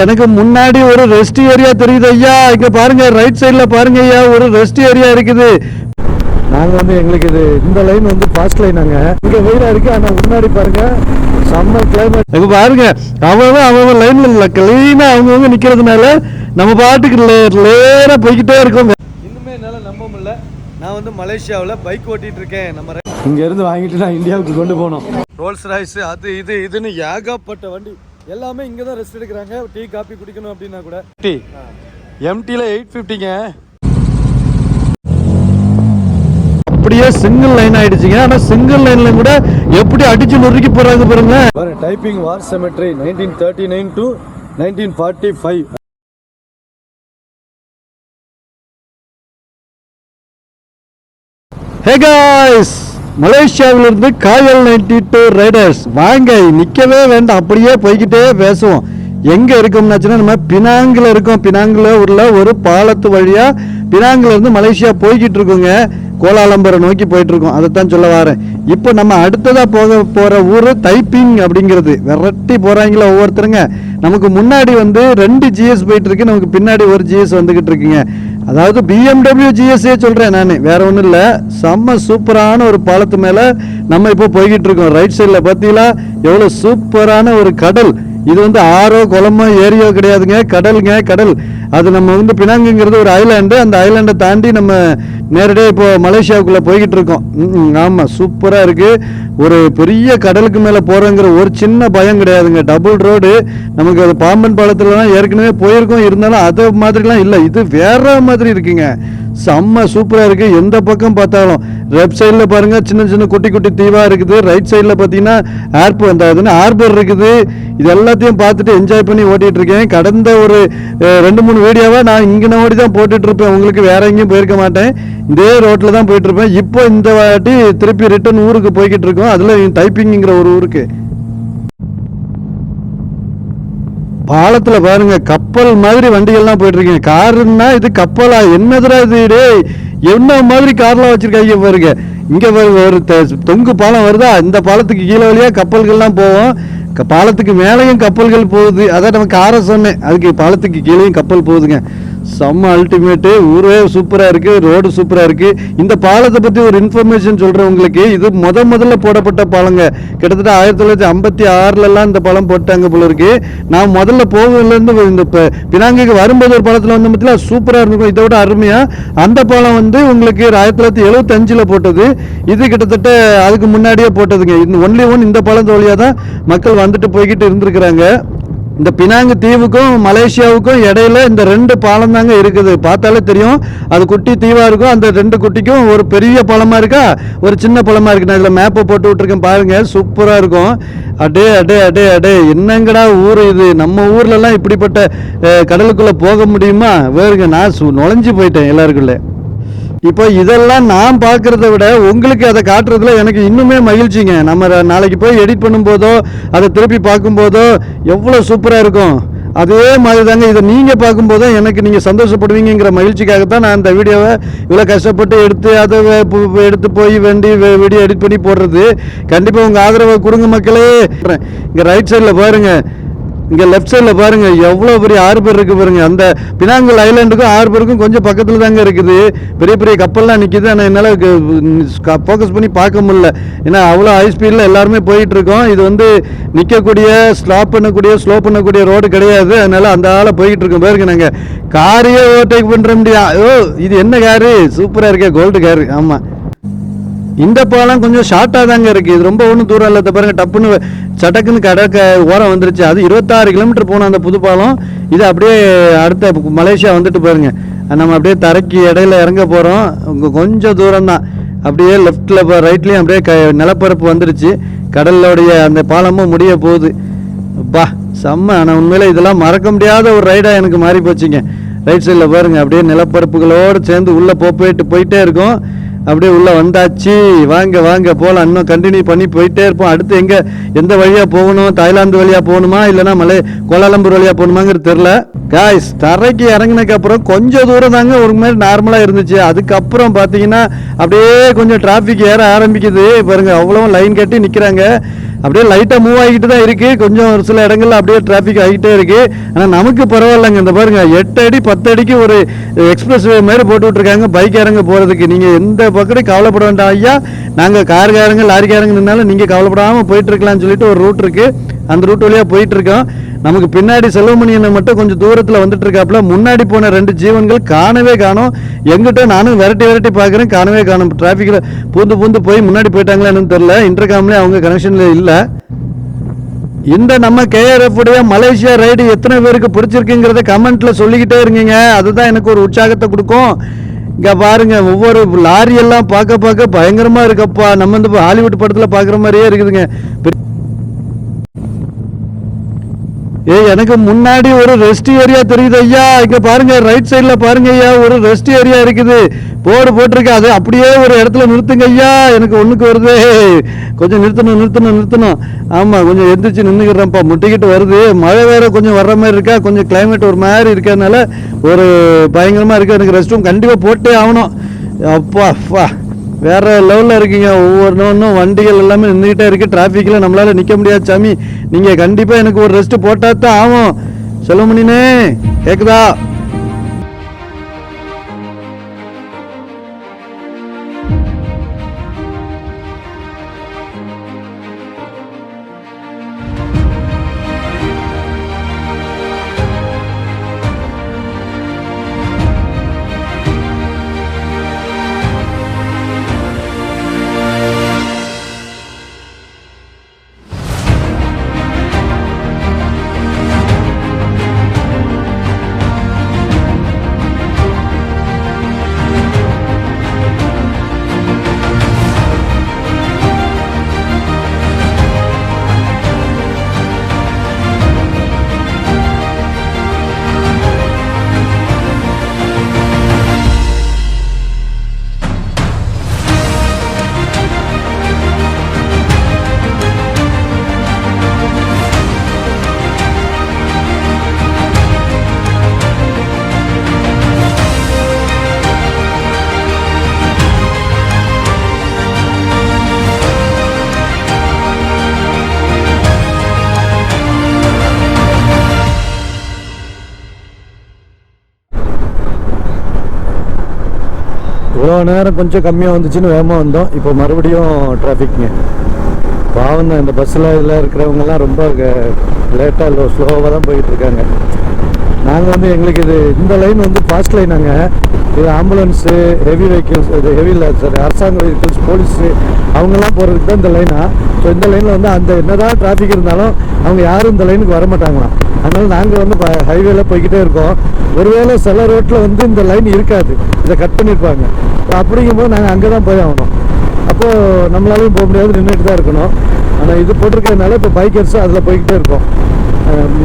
எனக்கு முன்னாடி ஒரு ரெஸ்ட் ஏரியா தெரியுது ஐயா. இங்க பாருங்க, ரைட் சைட்ல பாருங்க ஐயா, ஒரு ரெஸ்ட் ஏரியா இருக்குது. நாங்க வந்து எங்களுக்கு இது இந்த லைன் வந்து ஃபாஸ்ட் லைன். நாங்க இங்க வெயிலா இருக்கு, ஆனா முன்னாடி பாருங்க செம்ம கிளைமேட். இங்க பாருங்க, அவன் லைன்ல இல்ல, கிளீனா அவங்கவுங்க நிக்கிறதுனால நம்ம பாட்டுக்கு லேரா போய்கிட்டே இருக்கோம். இன்னுமே என்னால நம்ப முடியல, நான் வந்து மலேசியாவில் பைக் ஓட்டிட்டு இருக்கேன். நம்ம இங்க இருந்து வாங்கிட்டு நான் இந்தியாவுக்கு கொண்டு போனோம். ரோல்ஸ் ராய்ஸ் அது இதுன்னு ஏகப்பட்ட வண்டி எல்லாமே இங்க தான் ரெஸ்ட் எடுக்கிறாங்க. டீ காபி குடிக்கணும் அப்படின்னா கூட டீ எம்டில 850ங்க. அப்படியே சிங்கிள் லைன் ஆயிடுச்சுங்க. ஆனா சிங்கிள் லைன்ல கூட எப்படி அடிச்சு நொறுக்கி போறாங்க பாருங்க. Taiping war cemetery 1939 to 1945. Hey guys, மலேசியாவிலிருந்து காயல் 92 ரைடர்ஸ் வாங்க, நிற்கவே வேண்டாம், அப்படியே போய்கிட்டே பேசுவோம். எங்கே இருக்கோம்னாச்சுன்னா நம்ம பினாங்கில் இருக்கோம். பினாங்கில் உள்ள ஒரு பாலத்து வழியாக பினாங்கில் இருந்து மலேசியா போய்கிட்டு இருக்கோங்க. கோலாலம்பரை நோக்கி போயிட்டு இருக்கோம். அதைத்தான் சொல்ல வரேன். இப்போ நம்ம அடுத்ததாக போகிற ஊர் தைப்பிங் அப்படிங்கிறது. விரட்டி போகிறாங்களா ஒவ்வொருத்தருங்க. நமக்கு முன்னாடி வந்து 2 GS போயிட்டு இருக்கு, நமக்கு பின்னாடி ஒரு GS வந்துகிட்டு இருக்குங்க. அதாவது BMW GSஏ சொல்கிறேன் நான், வேற ஒன்றும் இல்லை. செம்ம சூப்பரான ஒரு பாலத்து மேலே நம்ம இப்போ போய்கிட்டு இருக்கோம். ரைட் சைடில் பார்த்தீங்களா எவ்வளோ சூப்பரான ஒரு கடல். இது வந்து ஆறோ குளமோ ஏரியோ கிடையாதுங்க, கடலுங்க, கடல். அது நம்ம வந்து பினாங்குங்கிறது ஒரு ஐலாண்டு. அந்த ஐலாண்டை தாண்டி நம்ம நேரடியாக இப்போ மலேசியாவுக்குள்ளே போய்கிட்டு இருக்கோம். ஆமாம், சூப்பராக இருக்குது. ஒரு பெரிய கடலுக்கு மேலே போகிறோங்கிற ஒரு சின்ன பயம் கிடையாதுங்க. Double road. நமக்கு அது பாம்பன் பாலத்துலலாம் ஏற்கனவே போயிருக்கோம், இருந்தாலும் அதை மாதிரிலாம் இல்லை, இது வேற மாதிரி இருக்குங்க. செம்ம சூப்பராக இருக்குது. எந்த பக்கம் பார்த்தாலும் லெஃப்ட் சைடில் பாருங்கள் சின்ன சின்ன குட்டி குட்டி தீவாக இருக்குது. ரைட் சைடில் பார்த்தீங்கன்னா ஹார்பர் இருக்குது. இது எல்லாத்தையும் பார்த்துட்டு என்ஜாய் பண்ணி ஓட்டிகிட்டு இருக்கேன். கடந்த ஒரு 2-3 வீடியோவாக நான் இங்கே ஓடி தான் போட்டுட்டு இருப்பேன். உங்களுக்கு வேற எங்கேயும் போயிருக்க மாட்டேன், இதே ரோட்டில் தான் போயிட்டு இருப்பேன். இப்போ இந்த வாட்டி திருப்பி ரிட்டர்ன் ஊருக்கு போய்கிட்டு இருக்கோம். அதில் டைப்பிங்கிற ஒரு ஊருக்கு. பாலத்தில் பாருங்க கப்பல் மாதிரி வண்டிகள்லாம் போயிட்டு இருக்கீங்க. காருன்னா இது கப்பலா? என்னதுரா இது? என்ன மாதிரி கார்லாம் வச்சிருக்காங்க பாருங்க. இங்க ஒரு தொங்கு பாலம் வருதா, இந்த பாலத்துக்கு கீழே வழியா கப்பல்கள்லாம் போவோம். பாலத்துக்கு மேலேயும் கப்பல்கள் போகுது. அதான் நம்ம காரை சொன்னேன், அதுக்கு பாலத்துக்கு கீழேயும் கப்பல் போகுதுங்க. செம்ம அல்டிமேட்டு. ஊரே சூப்பராக இருக்குது, ரோடு சூப்பராக இருக்குது. இந்த பாலத்தை பற்றி ஒரு இன்ஃபர்மேஷன் சொல்கிறேன் உங்களுக்கு. இது முதல்ல போடப்பட்ட பாலங்க. கிட்டத்தட்ட 1956லலாம் இந்த பாலம் போட்டாங்க போல இருக்கு. நான் முதல்ல போகலேருந்து இந்த பினாங்குக்கு வரும்போது ஒரு பாலத்தில் வந்து பார்த்தீங்கன்னா சூப்பராக இருந்திருக்கும், இதை விட அருமையாக. அந்த பாலம் வந்து உங்களுக்கு 1975 போட்டது. இது கிட்டத்தட்ட அதுக்கு முன்னாடியே போட்டதுங்க. இந்த ஒன்லி இந்த பாலத்து வழியாக தான் மக்கள் வந்துட்டு போய்கிட்டு இருந்திருக்கிறாங்க. இந்த பினாங்கு தீவுக்கும் மலேசியாவுக்கும் இடையில இந்த 2 பாலம் தாங்க இருக்குது. பார்த்தாலே தெரியும், அது குட்டி தீவா இருக்கும். அந்த 2 குட்டிக்கும் ஒரு பெரிய பாலமா இருக்கா, ஒரு சின்ன பாலமா இருக்கு. நான் இதில் மேப்பை போட்டு விட்டுருக்கேன் பாருங்க, சூப்பரா இருக்கும். அடே என்னங்கடா ஊர் இது! நம்ம ஊர்லலாம் இப்படிப்பட்ட கடலுக்குள்ள போக முடியுமா? வேறுங்க, நான் நுழைஞ்சு போயிட்டேன் எல்லாருக்குள்ள. இப்போ இதெல்லாம் நான் பார்க்குறத விட உங்களுக்கு அதை காட்டுறதுல எனக்கு இன்னுமே மகிழ்ச்சிங்க. நம்ம நாளைக்கு போய் எடிட் பண்ணும்போதோ அதை திருப்பி பார்க்கும்போதோ எவ்வளோ சூப்பராக இருக்கும். அதே மாதிரி தாங்க இதை நீங்கள் பார்க்கும்போதோ எனக்கு நீங்கள் சந்தோஷப்படுவீங்கிற மகிழ்ச்சிக்காகத்தான் நான் இந்த வீடியோவை இவ்வளோ கஷ்டப்பட்டு எடுத்து அதை எடுத்து போய் வீடியோ எடிட் பண்ணி போடுறது. கண்டிப்பாக உங்கள் ஆதரவை கொடுங்க மக்களே. இங்கே ரைட் சைடில் பாருங்கள், இங்கே லெஃப்ட் சைடில் பாருங்கள் எவ்வளோ பெரிய ஹார்பர் இருக்குது பாருங்கள். அந்த பினாங்கல் ஐலாண்டுக்கும் ஹார்பருக்கும் கொஞ்சம் பக்கத்தில் தாங்க இருக்குது. பெரிய பெரிய கப்பல்லாம் நிற்கிது. ஆனால் என்னால் ஃபோக்கஸ் பண்ணி பார்க்க முடியல, ஏன்னா அவ்வளோ ஹை ஸ்பீடில் எல்லாருமே போயிட்டுருக்கோம். இது வந்து நிற்கக்கூடிய ஸ்லோ பண்ணக்கூடிய ரோடு கிடையாது. அதனால் அந்த ஆளை போய்கிட்டு இருக்கோம் பாருங்க. நாங்கள் காரையே ஓவர்டேக் பண்ணுற முடியா? இது என்ன காரு? சூப்பராக இருக்கே, கோல்டு காரு. ஆமாம், இந்த பாலம் கொஞ்சம் ஷார்ட்டாக தாங்க இருக்குது. இது ரொம்ப ஒன்றும் தூரம் இல்லை. பாருங்க, டப்புன்னு சட்டக்குன்னு கடற்க ஓரம் வந்துருச்சு. அது 26 கிலோமீட்டர் போனோம் அந்த புது பாலம். இது அப்படியே அடுத்த மலேசியா வந்துட்டு பாருங்க. நம்ம அப்படியே தரைக்கு இடையில இறங்க போகிறோம். கொஞ்சம் தூரம் தான். அப்படியே லெஃப்டில் ரைட்லேயும் அப்படியே நிலப்பரப்பு வந்துருச்சு. கடலோடைய அந்த பாலமும் முடிய போகுது. பா செம்ம. ஆனால் உண்மையில இதெல்லாம் மறக்க முடியாத ஒரு ரைடாக எனக்கு மாறி போச்சுங்க. ரைட் சைடில் பாருங்கள், அப்படியே நிலப்பரப்புகளோடு சேர்ந்து உள்ளே போயிட்டே இருக்கும். அப்படியே உள்ளே வந்தாச்சு. வாங்க போகலாம். இன்னும் கண்டினியூ பண்ணி போயிட்டே இருப்போம். அடுத்து எந்த வழியாக போகணும்? தாய்லாந்து வழியாக போகணுமா இல்லைனா கோலாலம்பூர் வழியாக போகணுமாங்கிறது தெரில. காய்ஸ், தரைக்கு இறங்கினதுக்கப்புறம் கொஞ்சம் தூரம் தாங்க ஒரு மாதிரி நார்மலாக இருந்துச்சு. அதுக்கப்புறம் பார்த்தீங்கன்னா அப்படியே கொஞ்சம் டிராஃபிக் ஏற ஆரம்பிக்குது பாருங்க. அவ்வளோ லைன் கட்டி நிற்கிறாங்க. அப்படியே லைட்டாக மூவ் ஆகிட்டு தான் இருக்குது. கொஞ்சம் ஒரு சில இடங்கள்ல அப்படியே டிராஃபிக் ஆகிட்டே இருக்குது. ஆனால் நமக்கு பரவாயில்லைங்க. இந்த பாருங்க 8 அடி 10 அடிக்கு ஒரு எக்ஸ்பிரஸ் வே மாதிரி போட்டு விட்ருக்காங்க பைக்காரங்க போகிறதுக்கு. நீங்கள் எந்த பக்கத்தையும் கவலைப்பட வேண்டாம் ஐயா, நாங்கள் காருக்காரங்க லாரிக்காரங்க நின்னாலும் நீங்கள் கவலைப்படாமல் போயிட்டு இருக்கலாம்னு சொல்லிட்டு ஒரு ரூட் இருக்குது. அந்த ரூட் வழியாக போயிட்டு இருக்கோம். நமக்கு பின்னாடி செல்வமணியனை மட்டும் கொஞ்சம் தூரத்தில் வந்துட்டு இருக்காப்புல. முன்னாடி போன 2 ஜீவன்கள் காணவே காணும். எங்கிட்ட நானும் விரட்டி பார்க்குறேன், காணவே காணும். டிராஃபிக்கில் பூந்து போய் முன்னாடி போயிட்டாங்களா என்னன்னு தெரியல. இன்டர்காம்லேயே அவங்க கனெக்ஷனில் இல்லை. இந்த நம்ம கேஆர்எஃப் உடைய மலேசியா ரைடு எத்தனை பேருக்கு பிடிச்சிருக்குங்கிறத கமெண்ட்ல சொல்லிக்கிட்டே இருங்கீங்க. அதுதான் எனக்கு ஒரு உற்சாகத்தை கொடுக்கும். இங்கே பாருங்க, ஒவ்வொரு லாரி எல்லாம் பார்க்க பயங்கரமா இருக்கப்பா. நம்ம இந்த ஹாலிவுட் படத்தில் பார்க்குற மாதிரியே இருக்குதுங்க. எனக்கு முன்னாடி ஒரு ரெஸ்ட் ஏரியா தெரியுது ஐயா. இங்க பாருங்க, ரைட் சைட்ல பாருங்க ஐயா, ஒரு ரெஸ்ட் ஏரியா இருக்குது. போர்டு போட்டிருக்கு. அது அப்படியே ஒரு இடத்துல நிறுத்துங்க ஐயா. எனக்கு ஒண்ணுக்கு வருது. கொஞ்சம் நிறுத்தணும். ஆமா, கொஞ்சம் எந்திரிச்சு நின்றுக்கிறேன்ப்பா. முட்டிக்கிட்டு வருது. மழை வேற கொஞ்சம் வர்ற மாதிரி இருக்கா. கொஞ்சம் கிளைமேட் ஒரு மாதிரி இருக்கிறதுனால ஒரு பயங்கரமா இருக்கு. எனக்கு ரெஸ்ட் ரூம் கண்டிப்பா போட்டே ஆகணும். அப்பா வேற லெவலில் இருக்குங்க. ஒவ்வொன்றும் வண்டிகள் எல்லாமே நின்றுகிட்டே இருக்குது. டிராஃபிக்கில் நம்மளால நிற்க முடியாது சாமி. நீங்கள் கண்டிப்பாக எனக்கு ஒரு ரெஸ்ட் போட்டால் தான் ஆகும். செல்வமணினே கேட்குதா? இவ்வளோ நேரம் கொஞ்சம் கம்மியாக வந்துச்சுன்னு வேகமாக வந்தோம். இப்போ மறுபடியும் டிராஃபிக்ங்க. பாவம் தான். இந்த பஸ்ஸில் இதில் இருக்கிறவங்கலாம் ரொம்ப லேட்டாக ஸ்லோவாக தான் போயிட்டுருக்காங்க. நாங்கள் வந்து எங்களுக்கு இந்த லைன் வந்து ஃபாஸ்ட் லைனாங்க. இது ஆம்புலன்ஸு, ஹெவி வெஹிக்கிள்ஸ், இது ஹெவி இல்லை சார், அரசாங்க வெஹிக்கிள்ஸ், போலீஸு அவங்கெல்லாம் போகிறதுக்கு தான் இந்த லைனா. ஸோ இந்த லைனில் வந்து அந்த என்னதான் டிராஃபிக் இருந்தாலும் அவங்க யாரும் இந்த லைனுக்கு வர மாட்டாங்களாம். அதனால் நாங்கள் வந்து ஹைவேல போய்கிட்டே இருக்கோம். ஒருவேளை சில ரோட்டில் வந்து இந்த லைன் இருக்காது, இதை கட் பண்ணியிருப்பாங்க. அப்படிங்கும்போது நாங்கள் அங்கே தான் போய் ஆகணும். அப்போது நம்மளாலையும் போக முடியாது, நின்றுட்டு தான் இருக்கணும். ஆனால் இது போட்டிருக்கிறதுனால இப்போ பைக்கர்ஸ் அதில் போய்கிட்டே இருக்கோம்.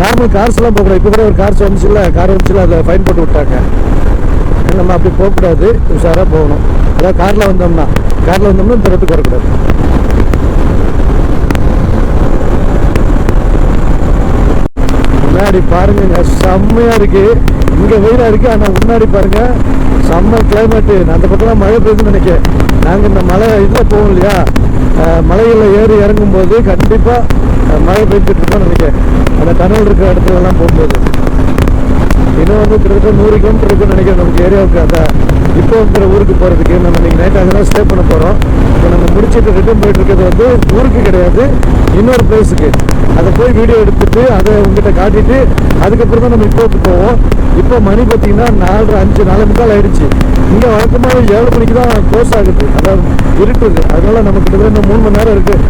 நார்மல் கார்ஸ்லாம் போகக்கூடாது. இப்போ கூட ஒரு கார் வந்துச்சுல அதில் ஃபைன் போட்டு விட்டாங்க. நம்ம அப்படி போகக்கூடாது, உஷாராக போகணும். அதாவது காரில் வந்தோம்னா இந்த ரோட்டுக்கு வரக்கூடாது. முன்னாடி பாருங்க, செம்மையாக இருக்குது. இங்கே வெயிலாக இருக்குது, ஆனால் முன்னாடி பாருங்கள் செம்ம கிளைமேட்டு. அந்த பக்கம்லாம் மழை பெய்யுதுன்னு நினைக்கிறேன். நாங்கள் இந்த மலை இதில் போவோம் இல்லையா, மலைகளில் ஏறி இறங்கும்போது கண்டிப்பாக மழை பெய்ஞ்சிட்டு இருக்கோம்னு நினைக்கிறேன். அந்த டனல் இருக்கிற இடத்துலலாம் போகும்போது இன்னும் வந்து கிட்டத்தட்ட 100 கிலோமீட்டர் இருக்குன்னு நினைக்கிறேன் நமக்கு ஏரியாவுக்கு. அந்த இப்போ இருக்கிற ஊருக்கு போகிறதுக்கு நம்ம இன்றைக்கி நைட் அங்கே தான் ஸ்டே பண்ண போகிறோம். இப்போ நம்ம முடிச்சுட்டு ரிட்டர்ன் போயிட்டு இருக்கிறது வந்து ஊருக்கு கிடையாது, இன்னொரு பிளேஸுக்கு. அதை போய் வீடியோ எடுத்துட்டு அதை உங்ககிட்ட காட்டிட்டு அதுக்கப்புறம் தான் நம்ம இப்போக்கு போவோம். இப்போ மணி பார்த்தீங்கன்னா 4:30, 5, 4:45 ஆயிடுச்சு. இங்கே வழக்கமாக 7 மணிக்கு தான் க்ளோஸ் ஆகுது, அதாவது இருக்குது. அதனால நமக்கு கிட்டத்தட்ட 3 மணி நேரம் இருக்குது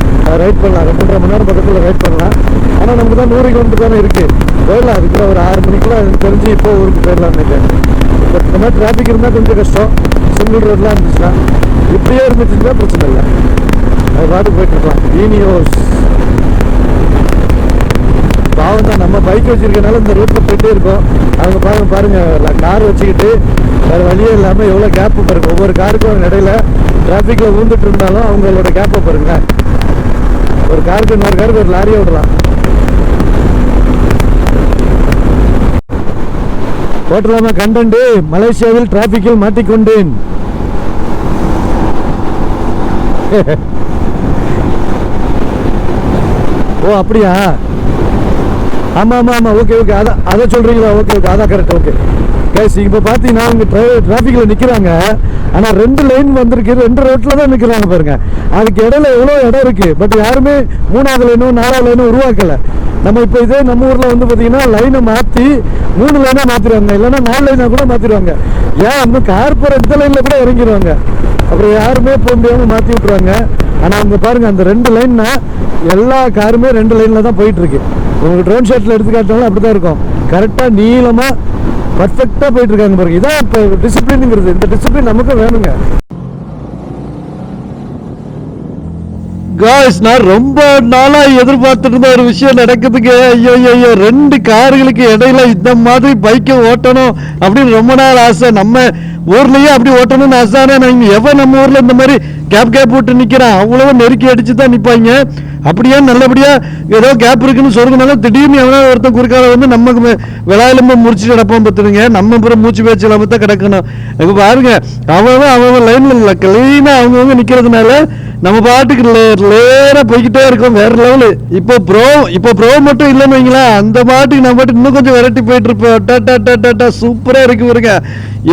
ரைட் பண்ணலாம். 2.5 மணி நேரம் பக்கத்தில் ரைட் பண்ணலாம். ஆனால் நமக்கு தான் 100 கிலோமீட்டர் தானே இருக்குது, போயிடலாம். அதுக்குள்ள ஒரு 6 மணிக்குள்ள எனக்கு தெரிஞ்சு இப்போ ஊருக்கு போயிடலாம்னு நினைக்கிறேன். இப்போ இந்த மாதிரி டிராஃபிக் இருந்தால் கொஞ்சம் கஷ்டம். சிங்கிள் ரோட்லாம் இருந்துச்சுன்னா, இப்படியே இருந்துச்சுன்னா பிரச்சனை இல்லை, அது பாட்டு போயிட்டு இருக்கலாம். ஈனியோஸ் பாவம் தான். நம்ம பைக் வச்சிருக்கனால இந்த ரூட்டில் போயிட்டே இருக்கோம். அவங்க பாருங்க கார் வச்சுக்கிட்டு வேறு வழியே இல்லாமல் எவ்வளோ கேப்பு பாருங்க. ஒவ்வொரு காருக்கும் இடையில டிராஃபிக்கில் ஊந்துட்டு இருந்தாலும் அவங்களோட கேப்பை பாருங்க. ஒரு காருக்கு இன்னொரு காருக்கு ஒரு லாரியை விடலாம். போட்டலாமா கண்டென்ட், மலேசியாவில் டிராஃபிக்கில் மாட்டிக்கொண்டேன். ஓ அப்படியா? ஆமாம் ஆமாம் ஆமாம், ஓகே ஓகே, அதை சொல்கிறீங்களா? ஓகே ஓகே, அதான் கரெக்ட். ஓகே கைஸ், இப்போ பார்த்தீங்கன்னா இங்கே டிராஃபிக்கில் நிற்கிறாங்க. ஆனால் 2 லைன் வந்திருக்கு, 2 ரோட்டில் தான் நிற்கிறாங்க பாருங்க. அதுக்கு இடையில எவ்வளோ இடம் இருக்குது, பட் யாருமே 3வது லைனும் 4வது லைனும் உருவாக்கலை. நம்ம இப்போ இதே நம்ம ஊரில் வந்து பார்த்தீங்கன்னா லைனை மாற்றி 3 லைனாக மாற்றிடுவாங்க, இல்லைன்னா 4 லைனாக கூட மாற்றிடுவாங்க. ஏன் இன்னும் கார் போகிற இந்த லைனில் கூட இறங்கிடுவாங்க, அப்புறம் யாருமே போக முடியாமல் மாற்றி விட்ருவாங்க. ஆனால் அங்கே பாருங்கள், அந்த 2 லைன்னா எல்லா காருமே 2 லைனில் தான் போயிட்டுருக்கு. உங்களுக்கு ட்ரோன் ஷாட்டில் எடுத்துக்காட்டாலும் அப்படி தான் இருக்கும். கரெக்டாக நீளமாக பர்ஃபெக்டாக போயிட்டு இருக்காங்க பாருங்க. இதான் இப்போ டிசிப்ளினுங்கிறது. இந்த டிசிப்ளின் நமக்கு வேணுங்க. காய்ஸ், நான் ரொம்ப நாளாக எதிர்பார்த்துட்டு இருந்த ஒரு விஷயம் நடக்குதுங்க. ஐயோ ஐயோ, 2 கார்களுக்கு இடையில இந்த மாதிரி பைக்கை ஓட்டணும் அப்படின்னு ரொம்ப நாள் ஆசை. நம்ம ஊர்லயே அப்படி ஓட்டணும்னு ஆசை. ஆனால் எவன் நம்ம ஊர்ல இந்த மாதிரி கேப் விட்டு நிற்கிறான்? அவ்வளவு நெருக்கி அடிச்சு தான் நிற்பாங்க. அப்படியே நல்லபடியா ஏதோ கேப் இருக்குன்னு சொல்றதுனால திடீர்னு எவனோ ஒருத்தன் குறுக்கால வந்து நமக்கு விழாயிலும்ப முடிச்சுட்டு நடப்போம் பார்த்துருங்க. நம்ம அப்புறம் மூச்சு பேச்சு இல்லாம தான் கிடக்கணும். இப்போ பாருங்க, அவன் லைன்ல இல்லை, கிளீனா அவங்கவுங்க நிக்கிறதுனால நம்ம பாட்டுக்கு லேரா போய்கிட்டே இருக்கோம். வேற லெவலு. இப்போ ப்ரோ மட்டும் இல்லைன்னு வைங்களேன், அந்த பாட்டுக்கு நம்ம பாட்டு இன்னும் கொஞ்சம் வெரைட்டி போயிட்டு இருப்போம். சூப்பரா இருக்கு பாருங்க,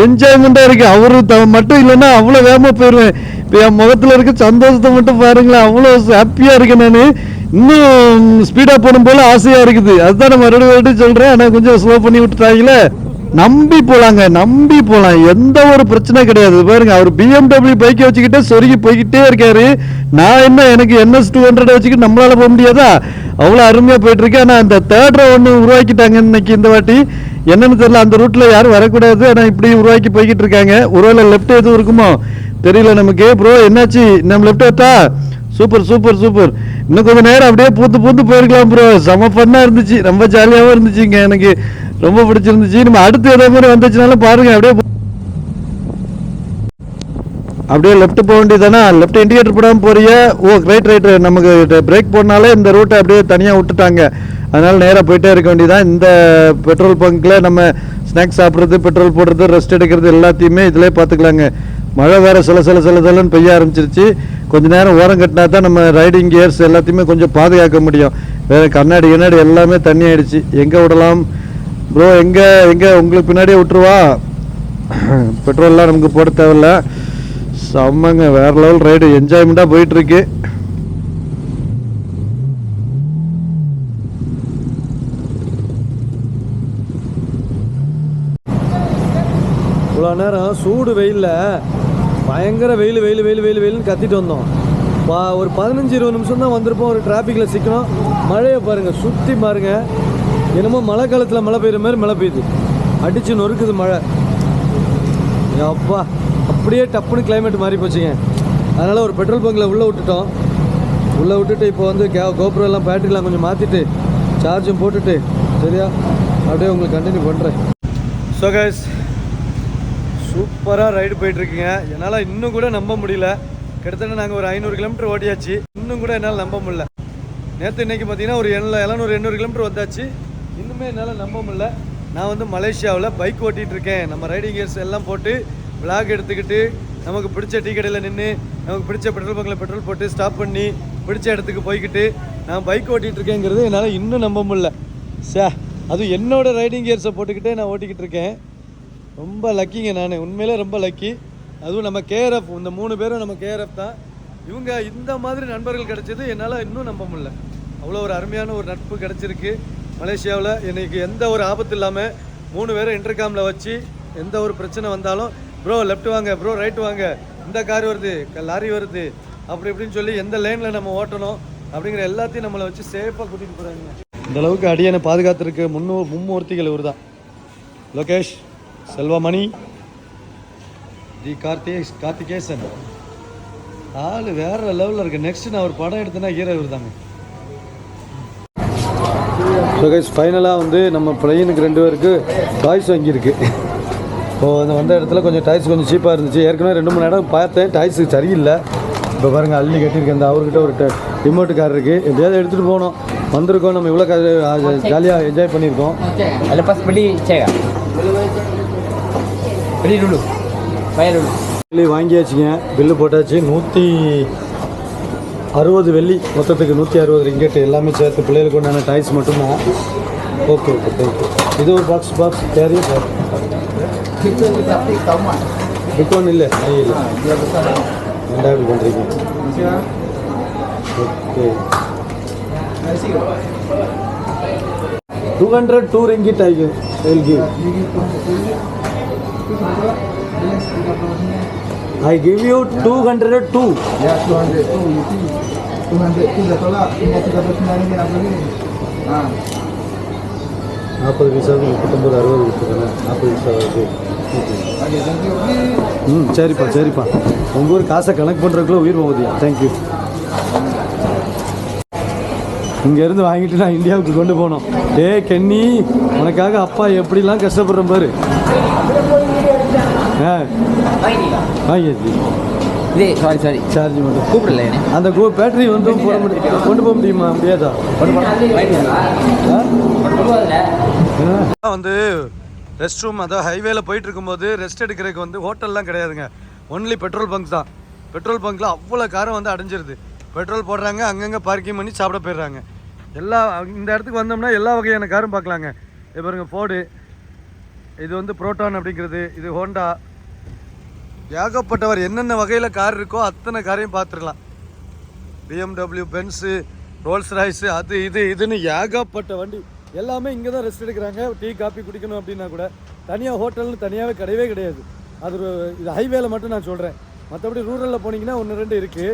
என்ஜாய்மெண்டா இருக்கு. அவரு மட்டும் இல்லைன்னா அவ்வளவு வேகமா போயிடுவேன். இப்போ என் முகத்துல இருக்க சந்தோஷத்தை மட்டும் பாருங்களேன், அவ்வளோ ஹாப்பியா இருக்கேன். நான் இன்னும் ஸ்பீடா போகணும் போல ஆசையா இருக்குது. அதுதான் நான் மறுபடியும் சொல்றேன். ஆனால் கொஞ்சம் ஸ்லோ பண்ணி விட்டுட்டாங்களே. நம்பி போலாம், எந்த ஒரு பிரச்சனை கிடையாது. பாருங்க, அவர் BMW பைக்கை வச்சுக்கிட்டே சொருகி போய்கிட்டே இருக்காரு. நான் எனக்கு NS 200 வச்சுக்கிட்டு நம்மளால போக முடியாதா? அவ்வளோ அருமையா போயிட்டு இருக்கு. ஆனால் அந்த தேர்ட் ஒன்று உருவாக்கிட்டாங்க இன்னைக்கு இந்த வாட்டி. என்னன்னு தெரியல, அந்த ரூட்ல யாரும் வரக்கூடாது, ஆனால் இப்படி உருவாக்கி போய்கிட்டு இருக்காங்க. ஒருவேளை லெஃப்ட் எதுவும் இருக்குமோ தெரியல நமக்கு. ப்ரோ என்னாச்சு? நம்ம லெஃப்ட் எடுத்தா? சூப்பர். இன்னும் கொஞ்சம் நேரம் அப்படியே பூத்து போயிருக்கலாம் ப்ரோ. செம ஃபன்னா இருந்துச்சு, ரொம்ப ஜாலியாகவும் இருந்துச்சுங்க. எனக்கு ரொம்ப பிடிச்சிருந்துச்சு. நம்ம அடுத்து ஏதோ மாதிரி வந்துச்சுனாலும் பாருங்க, அப்படியே லெஃப்ட் போக வேண்டியதானே? லெஃப்ட் இண்டிகேட்டர் போடாமல் போறிய? ஓ ரைட். நமக்கு பிரேக் போடனாலே இந்த ரூட்டை அப்படியே தனியாக விட்டுட்டாங்க. அதனால நேராக போயிட்டே இருக்க வேண்டியதான். இந்த பெட்ரோல் பங்க்ல நம்ம ஸ்நாக்ஸ் சாப்பிட்றது, பெட்ரோல் போடுறது, ரெஸ்ட் எடுக்கிறது எல்லாத்தையுமே இதிலே பார்த்துக்கலாங்க. மழை வேற சிலன்னு பெய்ய ஆரம்பிச்சிருச்சு. கொஞ்ச நேரம் ஓரம் கட்டினா தான் நம்ம ரைடிங் கியர்ஸ் எல்லாத்தையுமே கொஞ்சம் பாதுகாக்க முடியும். வேற கண்ணாடி எல்லாமே தண்ணி ஆயிடுச்சு. எங்கே விடலாம் ப்ரோ? எங்கே உங்களுக்கு பின்னாடியே விட்டுருவா? பெட்ரோல்லாம் நமக்கு போட தேவையில்ல. செம்மங்க, வேற லெவல் ரைடு, என்ஜாய்மெண்ட்டாக போயிட்டுருக்கு. இவ்வளோ நேரம் சூடு வெயிலில் பயங்கர வெயில்னு கத்திட்டு வந்தோம். ஒரு 15-20 நிமிஷம் தான் வந்திருப்போம். ஒரு டிராஃபிக்கில் சிக்கணும். மழையை பாருங்கள், சுற்றி பாருங்கள். என்னமோ மழை காலத்தில் மழை பெய்யுற மாதிரி மழை பெய்யுது, அடித்து நொறுக்குது மழை. அப்பா, அப்படியே டப்புன்னு கிளைமேட் மாறி போச்சுங்க. அதனால் ஒரு பெட்ரோல் பங்கில் உள்ளே விட்டுட்டு இப்போ வந்து கோப்ரோ எல்லாம் பேட்டரிலாம் கொஞ்சம் மாற்றிட்டு சார்ஜும் போட்டுட்டு சரியா அப்படியே உங்களுக்கு கண்டினியூ பண்ணுறேன். ஸோ கைஸ், சூப்பராக ரைடு போயிட்டுருக்குங்க. என்னால் இன்னும் கூட நம்ப முடியல. கிட்டத்தட்ட நாங்கள் ஒரு 500 கிலோமீட்டர் ஓட்டியாச்சு. இன்னும் கூட என்னால் நம்ப முடியல. நேற்று இன்றைக்கி பார்த்தீங்கன்னா ஒரு 700-800 கிலோமீட்டர் வந்தாச்சு. இன்னுமே என்னால் நம்ப முடியல. நான் வந்து மலேசியாவில் பைக் ஓட்டிகிட்டு இருக்கேன். நம்ம ரைடிங் கியர்ஸ் எல்லாம் போட்டு விளாக் எடுத்துக்கிட்டு நமக்கு பிடிச்ச டீ கடையில் நின்று நமக்கு பிடிச்ச பெட்ரோல் பங்கில் பெட்ரோல் போட்டு ஸ்டாப் பண்ணி பிடிச்ச இடத்துக்கு போய்கிட்டு நான் பைக் ஓட்டிகிட்டு இருக்கேங்கிறது என்னால் இன்னும் நம்ப முடியல. அதுவும் என்னோடய ரைடிங் கியர்ஸை போட்டுக்கிட்டே நான் ஓட்டிக்கிட்டு இருக்கேன். ரொம்ப லக்கிங்க, நான் உண்மையிலே ரொம்ப லக்கி. அதுவும் நம்ம KRF, இந்த 3 பேரும் நம்ம KRF தான். இவங்க இந்த மாதிரி நண்பர்கள் கிடைச்சது என்னால் இன்னும் நம்ப முடியல. அவ்வளோ ஒரு அருமையான ஒரு நட்பு கிடச்சிருக்கு மலேசியாவில். எனக்கு எந்த ஒரு ஆபத்து இல்லாமல் 3 பேரும் இன்டர்காமில் வச்சு எந்த ஒரு பிரச்சனை வந்தாலும் ப்ரோ லெஃப்ட் வாங்க, ப்ரோ ரைட் வாங்க, இந்த கார் வருது, லாரி வருது, அப்படி இப்படின்னு சொல்லி எந்த லைனில் நம்ம ஓட்டணும் அப்படிங்கிற எல்லாத்தையும் நம்மளை வச்சு சேஃபாக கூட்டிகிட்டு போகிறாங்க. இந்த அளவுக்கு அடியனை பாதுகாத்துருக்கு மும்மூர்த்திகள் இவர் தான். லோகேஷ், செல்வமணி, டி கார்த்திகேசன். ஆள் வேற லெவலில் இருக்குது. நெக்ஸ்ட் நான் ஒரு படம் எடுத்தேன்னா ஹீரோ இவர் தாங்க. ஸோ கைஸ், ஃபைனலாக வந்து நம்ம பிளைனுக்கு 2 பேருக்கு டாய்ஸ் வாங்கியிருக்கு. அந்த வந்த இடத்துல கொஞ்சம் டாய்ஸ் கொஞ்சம் சீப்பாக இருந்துச்சு. ஏற்கனவே 2-3 இடம் பார்த்தேன், டாய்ஸு சரியில்லை. இப்போ பாருங்கள், அள்ளி கட்டியிருக்கேன். அந்த அவர்கிட்ட ஒரு ரிமோட்டு கார் இருக்குது. எப்படியாவது எடுத்துகிட்டு போகணும். வந்திருக்கோம், நம்ம இவ்வளோ ஜாலியாக என்ஜாய் பண்ணியிருக்கோம். வாங்கியாச்சுங்க, பில்லு போட்டாச்சு. 60 வெள்ளி மொத்தத்துக்கு 160 ரிங்கெட் எல்லாமே சேர்த்து பிள்ளைகளுக்கு உண்டான டாய்ஸ் மட்டும்தான். Okay okay thank you. இது ஒரு பாக்ஸ் கேரி பிக் ஒன் இல்லை இல்லை ரெண்டாவது பண்ணுறீங்க. Okay 202 ringgit I will give. I give you 202. Ya 202. You see 202 dah tolak. Tinggal 39 ringgit apa lagi? 40 பைசா 39 60 கொடுத்துருக்கேன். 40 பைசா வருது. சரிப்பா உங்கள் ஊர் காசை கணக்கு பண்ணுறதுக்குள்ள உயிர் போகுதியா. தேங்க்யூ. இங்கேருந்து வாங்கிட்டு நான் இந்தியாவுக்கு கொண்டு போனோம். கென்னி உனக்காக அப்பா எப்படிலாம் கஷ்டப்படுறேன் பாரு. வாங்கியாச்சு. சாரி சார்ஜ் மட்டும் கூப்பிடல அந்த பேட்டரி வந்து போட முடியும் கொண்டு போக முடியுமா? முடியாதா? வந்து ரெஸ்ட் ரூம் அதாவது ஹைவேல போயிட்டு இருக்கும்போது ரெஸ்ட் எடுக்கிறதுக்கு வந்து ஹோட்டல்லாம் கிடையாதுங்க. ஒன்லி பெட்ரோல் பங்க் தான். பெட்ரோல் பங்க்கில் அவ்வளோ காரம் வந்து அடைஞ்சிருது. பெட்ரோல் போடுறாங்க, அங்கங்கே பார்க்கிங் பண்ணி சாப்பிட போயிடுறாங்க. இந்த இடத்துக்கு வந்தோம்னா எல்லா வகையான காரும் பார்க்கலாங்க. இது பாருங்க ஃபோர்டு, இது வந்து புரோட்டான் அப்படிங்கிறது, இது ஹோண்டா, ஏகப்பட்டவர் என்னென்ன வகையில் கார் இருக்கோ அத்தனை காரையும் பார்த்துடலாம். BMW, பென்ஸு, ரோல்ஸ் ராய்ஸு, அது இதுன்னு ஏகப்பட்ட வண்டி எல்லாமே இங்கே தான் ரெஸ்ட் எடுக்கிறாங்க. டீ காஃபி குடிக்கணும் அப்படின்னா கூட தனியாக ஹோட்டல்னு தனியாகவே கிடையவே கிடையாது. அது இது ஹைவேல மட்டும் நான் சொல்கிறேன். மற்றபடி ரூரலில் போனீங்கன்னா 1-2 இருக்குது.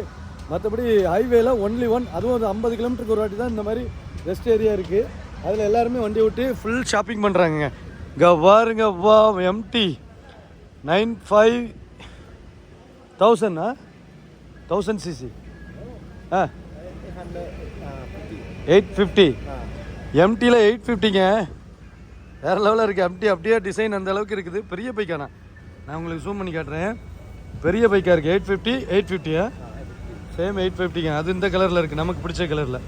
மற்றபடி ஹைவேல ஒன்லி ஒன், அதுவும் ஒரு 50 கிலோமீட்டருக்கு ஒரு வாட்டி தான் இந்த மாதிரி ரெஸ்ட் ஏரியா இருக்குது. அதில் எல்லாருமே வண்டி விட்டு ஃபுல் ஷாப்பிங் பண்ணுறாங்க. இங்கே பாருங்க, வா எம்டி 95,000 சிசி 850 எம்டியில் 850ங்க. வேறு லெவலில் இருக்குது. எம்டி அப்படியே டிசைன் அந்த அளவுக்கு இருக்குது. பெரிய பைக்கானா, நான் உங்களுக்கு ஜூம் பண்ணி காட்டுறேன். பெரிய பைக்காக இருக்குது. 850 சேம் 850ங்க. அது இந்த கலரில் இருக்குது, நமக்கு பிடிச்ச கலரில்.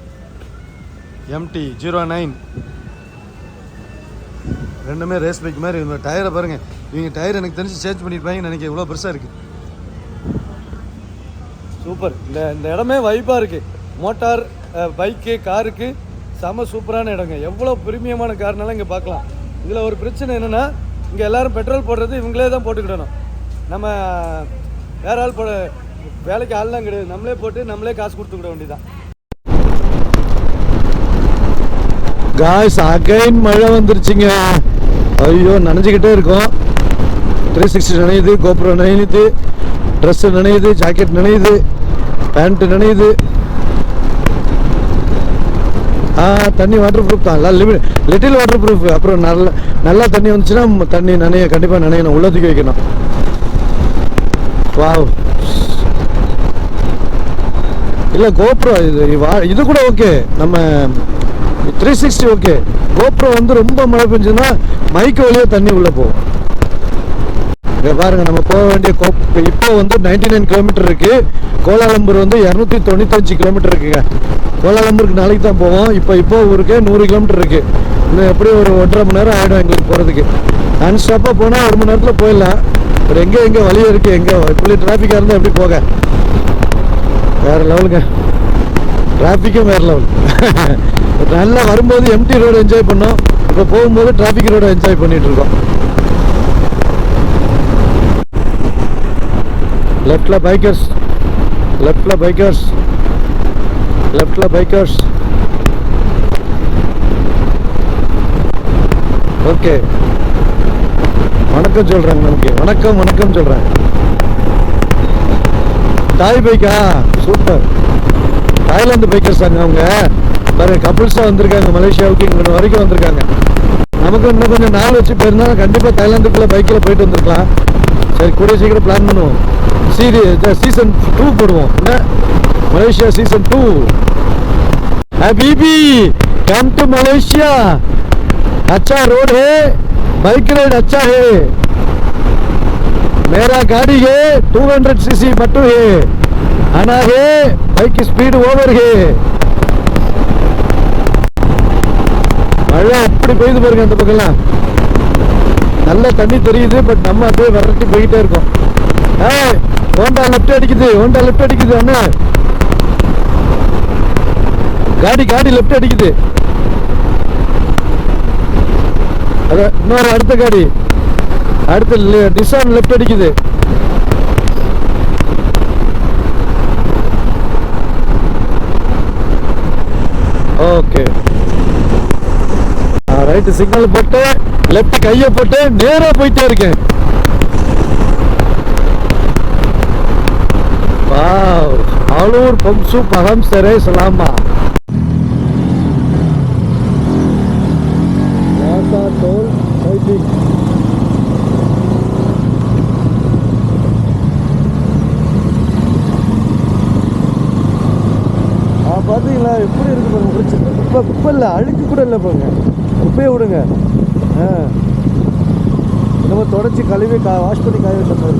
எம்டி 09 ரெண்டுமே ரேஸ் பைக் மாதிரி. இந்த டயரை பாருங்கள், இவங்க டயர் எனக்கு தெரிஞ்சு சேஞ்ச் பண்ணியிருப்பாங்கன்னு நினைக்கிறேன். இவ்வளோ பெருசாக இருக்குது. சூப்பர். இந்த இடமே வைப்பாக இருக்குது. மோட்டார் பைக்கு காருக்கு செம சூப்பரான இடங்க. எவ்வளோ பிரீமியமான கார்னாலும் இங்கே பார்க்கலாம். இதில் ஒரு பிரச்சனை என்னென்னா, இங்கே எல்லோரும் பெட்ரோல் போடுறது இவங்களே தான் போட்டுக்கிடணும். நம்ம வேற ஆள் போட வேலைக்கு ஆள்லாம் கிடையாது. நம்மளே போட்டு நம்மளே காசு கொடுத்துக்கிட வேண்டியதான். காய்ஸ் அகைன் மழை வந்துருச்சுங்க. ஐயோ நனைஞ்சிக்கிட்டே இருக்கோம். 360 நனையுது, கோப்ரோ நனையுது, ட்ரெஸ்ஸு நனையுது, ஜாக்கெட் நனையுது, பேண்ட்டு நனையுது. தண்ணி வாட்டர் ப்ரூஃப் தான், லிட்டில் வாட்டர் ப்ரூஃப். அப்புறம் நல்லா தண்ணி வந்துச்சுன்னா தண்ணி கண்டிப்பாக நனையணும், உள்ளத்துக்கு வைக்கணும். வாவ். இல்லை கோப்ரோ இது கூட ஓகே. நம்ம 360 ஓகே. கோப்ரோ வந்து ரொம்ப மழை பெஞ்சுன்னா மைக்கு வழியாக தண்ணி உள்ளே போகும். இங்கே பாருங்க, நம்ம போக வேண்டிய இப்போ வந்து 99 கிலோமீட்டர் இருக்குது. கோலாலம்பூர் வந்து 295 கிலோமீட்டர் இருக்குங்க. கோலாலம்பூருக்கு நாளைக்கு தான் போவோம். இப்போ ஊருக்கு 100 கிலோமீட்டர் இருக்குது. இன்னும் எப்படியும் ஒரு 1.5 மணி நேரம் ஆகிடும் எங்களுக்கு போகிறதுக்கு. நான் ஸ்டாப்பாக போனால் 1 மணி நேரத்தில் போயிடலாம். ஒரு எங்கே வழி இருக்குது, எங்கே இப்படி டிராஃபிக்காக இருந்தால் எப்படி போக. வேறு லெவலுங்க, டிராஃபிக்கும் வேறு லெவல். நல்லா வரும்போது எம்டி ரோடு என்ஜாய் பண்ணோம். இப்போ போகும்போது டிராஃபிக் ரோடு என்ஜாய் பண்ணிகிட்டு இருக்கோம். லெஃப்ட்ல பைக்கர்ஸ். ஓகே, வணக்கம் சொல்றாங்க. நமக்கு வணக்கம் சொல்றாங்க. தாய் பைக்கா, சூப்பர். தாய்லாந்து பைக்கர்ஸ் தாங்க அவங்க. பாருங்க, கப்புள்ஸா வந்திருக்காங்க. மலேசியாவுக்கு இங்கே வரைக்கும் வந்திருக்காங்க. நமக்கு இன்னும் கொஞ்சம் நாள் வச்சு போயிருந்தாலும் கண்டிப்பாக தாய்லாந்துக்குள்ள பைக்கில் போயிட்டு வந்திருக்கலாம். சரி, கூடிய சீக்கிரம் பிளான் பண்ணுவோம். சீசன் 2 போடுவோம். Malaysia season 2. हबीबी कम टू मलेशिया. अच्छा रोड है, बाइक राइड अच्छा है. मेरा गाड़ी है 200 सीसी मट्टू है, आना है बाइक स्पीड ओवर है. மழை அப்படி பெய்து பாருங்க. அந்த பக்கம்லாம் நல்லா தண்ணி தெரியுது. பட் நம்ம அப்படியே விரட்டி போய்கிட்டே இருக்கோம். ஹோண்டா லெஃப்ட் அடிக்குது அண்ணா. காடி லெஃப்ட் அடிக்குது. அது இன்னொரு அடுத்த காடி அடுத்த டிசான் லெஃப்ட் அடிக்குது. ஓகே ரைட்டு சிக்னல் போட்டு லெஃப்ட் கையை போட்டு நேரா போயிட்டே இருக்கேன். வாவ் ஆலூர் பம்சு பகம் சரே சலாமா டோல் டைப்பிங். பார்த்தீங்களா எப்படி இருக்கு பாருங்க. பிரச்சனை குப்பை இல்லை, அழுக்கு கூட இல்லை பாருங்க. குப்பையை விடுங்க. நம்ம தொடச்சி கழுவி வாஷ் பண்ணி காய வச்ச மாதிரி.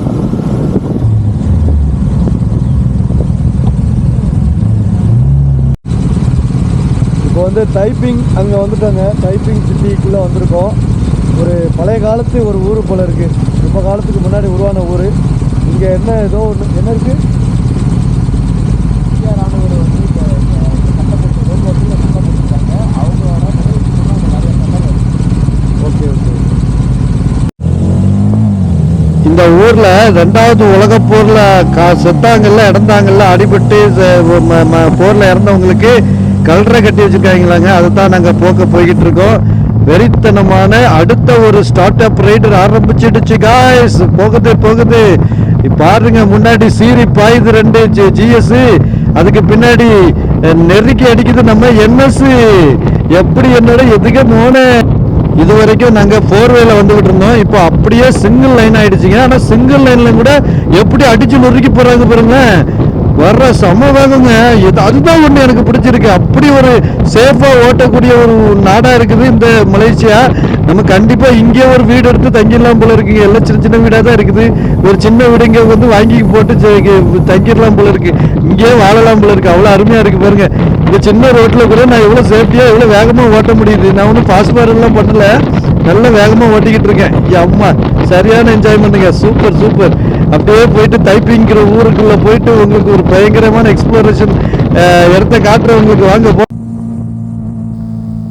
இப்போ வந்து டைப்பிங் அங்கே வந்துட்டாங்க. டைப்பிங் சிட்டிக்குள்ளே வந்திருக்கோம். ஒரு பழைய காலத்து ஒரு ஊர் போல் இருக்குது. ரொம்ப காலத்துக்கு முன்னாடி உருவான ஊர். இங்கே என்ன ஏதோ ஒன்று என்ன இருக்குது, இந்த ஊர்ல 2வது உலக போர்ல செத்தாங்கல்ல, இறந்தாங்கல்ல, அடிபட்டு போர்ல இறந்தவங்களுக்கு கல்றை கட்டி வச்சிருக்காங்களாங்க. அதை தான் நாங்க போய்கிட்டு இருக்கோம். வெறித்தனமான அடுத்த ஒரு ஸ்டார்ட் அப் ரைடர் ஆரம்பிச்சிடுச்சு காய்ஸ். போகுது பாருங்க. முன்னாடி சீரி பாயுது 2 GS, அதுக்கு பின்னாடி நெருக்கி அடிக்குது நம்ம NS. எப்படி என்னோட எதுக்கு மோனே. இது வரைக்கும் நாங்கள் 4-வேல வந்துகிட்டு இருந்தோம். இப்போ அப்படியே சிங்கிள் லைன் ஆயிடுச்சுங்க. ஆனால் சிங்கிள் லைன்ல கூட எப்படி அடிச்சு நொறுக்கி போறாங்க பாருங்க. வர்ற சம வேகங்க. அதுதான் ஒன்று எனக்கு பிடிச்சிருக்கு. அப்படி ஒரு சேஃபா ஓட்டக்கூடிய ஒரு நாடா இருக்குது இந்த மலேசியா. நம்ம கண்டிப்பா இங்கே ஒரு வீடு எடுத்து தங்கிடலாம் போல இருக்குங்க. எல்லாம் சின்ன வீடாக தான் இருக்குது. ஒரு சின்ன வீடு இங்கே வந்து வாங்கி போட்டு தங்கிடலாம் போல இருக்கு. இங்கே வாழலாம் போல இருக்கு. அவ்வளோ அருமையா இருக்கு பாருங்க. இந்த சின்ன ரோட்ல கூட நான் எவ்வளோ சேஃப்டியா எவ்வளோ வேகமாக ஓட்ட முடியுது. நான் ஒன்றும் பாஸ்பார் எல்லாம் பண்ணல, நல்ல வேகமாக ஓட்டிக்கிட்டு இருக்கேன். அம்மா சரியான என்ஜாய்மெண்ட்டுங்க. சூப்பர். அப்படியே போயிட்டு தைப்பிங்கிற ஊருக்குள்ள போயிட்டு உங்களுக்கு ஒரு பயங்கரமான எக்ஸ்ப்ளோரேஷன் இடத்த காட்டுறவங்களுக்கு வாங்க போ.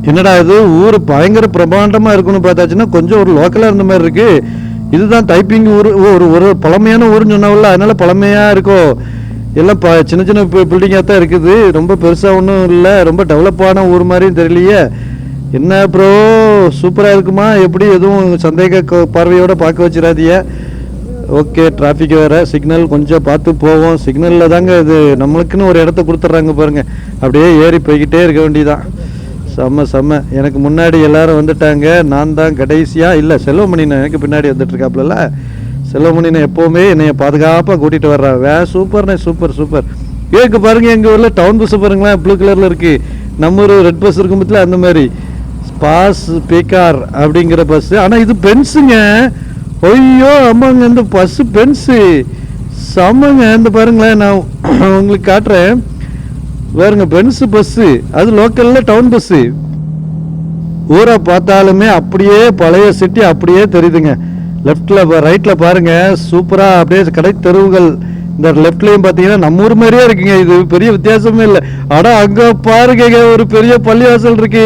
என்னடா இது ஊர் பயங்கர பிரமாண்டமா இருக்குன்னு பார்த்தாச்சுன்னா கொஞ்சம் ஒரு லோக்கலா இருந்த மாதிரி இருக்கு. இதுதான் டைப்பிங் ஊர். ஒரு பழமையான ஊர்னு சொன்னாவில்ல, அதனால பழமையா இருக்கும். எல்லாம் சின்ன பில்டிங்காக தான் இருக்குது. ரொம்ப பெருசாக ஒன்றும் இல்லை. ரொம்ப டெவலப்பான ஊர் மாதிரியும் தெரியலையே. என்ன ப்ரோ சூப்பராக இருக்குமா? எப்படி எதுவும் சந்தேக பார்வையோடு பார்க்க வச்சிடாதீங்க. ஓகே டிராஃபிக் வேறு. சிக்னல் கொஞ்சம் பார்த்து போவோம். சிக்னலில் தாங்க இது நம்மளுக்குன்னு ஒரு இடத்த கொடுத்துட்றாங்க பாருங்கள். அப்படியே ஏறி போய்கிட்டே இருக்க வேண்டியதான். செம்ம. எனக்கு முன்னாடி எல்லாரும் வந்துட்டாங்க. நான் தான் கடைசியாக இல்லை. செல்வமணின்னு எனக்கு பின்னாடி வந்துட்டுருக்காப்புல. செல்வமணின்னு எப்போவுமே என்னைய பாதுகாப்பாக கூட்டிகிட்டு வர்றாங்க. சூப்பர். கேட்க பாருங்கள். எங்கள் ஊரில் டவுன் பஸ்ஸை பாருங்களேன், ப்ளூ கலரில் இருக்குது. நம்ம ஒரு ரெட் பஸ் இருக்கும் பற்றில அந்த மாதிரி பாஸ் பேக்கார் அப்படிங்கிற பஸ்ஸு. ஆனால் இது பென்ஸுங்க. ஐயோ ஆமாங்க, இந்த பஸ்ஸு பென்ஸு செம்மங்க. இந்த பாருங்களேன், நான் உங்களுக்கு காட்டுறேன் பாருங்க. பென்ஸு பஸ்ஸு, அது லோக்கலில் டவுன் பஸ்ஸு. ஊரை பார்த்தாலுமே அப்படியே பழைய சிட்டி அப்படியே தெரியுதுங்க. லெஃப்டில் ரைட்டில் பாருங்கள் சூப்பராக அப்படியே கடை தெருவுகள். இந்த லெஃப்ட்லேயும் பார்த்தீங்கன்னா நம்ம ஊர் மாதிரியே இருக்குங்க. இது பெரிய வித்தியாசமே இல்லை. ஆனால் அங்கே பாருங்க ஒரு பெரிய பள்ளிவாசல் இருக்கு.